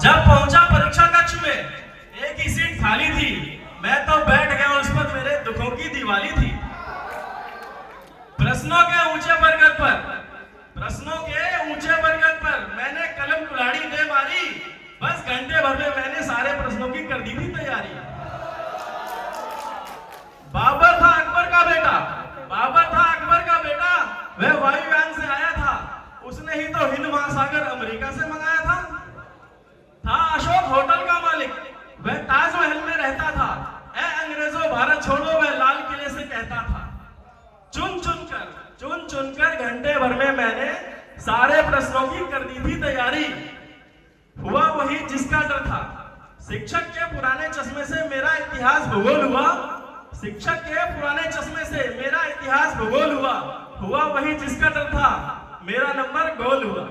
जब पहुंचा परीक्षा कक्ष में, एक ही सीट खाली थी। मैं तो बैठ गया उस पर, मेरे दुखों की दिवाली थी। प्रश्नों के ऊंचे बरगद पर मैंने कलम कुल्हाड़ी दे मारी। बस घंटे भर में मैंने सारे प्रश्नों की कर दी थी तैयारी। बाबर था अकबर का बेटा, वह वायुयान से आया था। उसने ही तो हिंद महासागर अमेरिका से मंगाया था अशोक होटल का मालिक, वह ताजमहल में रहता था। ए अंग्रेजों भारत छोड़ो, वह लाल किले से कहता था। चुन चुनकर घंटे भर में मैंने सारे प्रश्नों की कर दी थी तैयारी। हुआ वही जिसका डर था, शिक्षक के पुराने चश्मे से मेरा इतिहास भूगोल हुआ। हुआ वही जिसका डर था, मेरा नंबर गोल हुआ।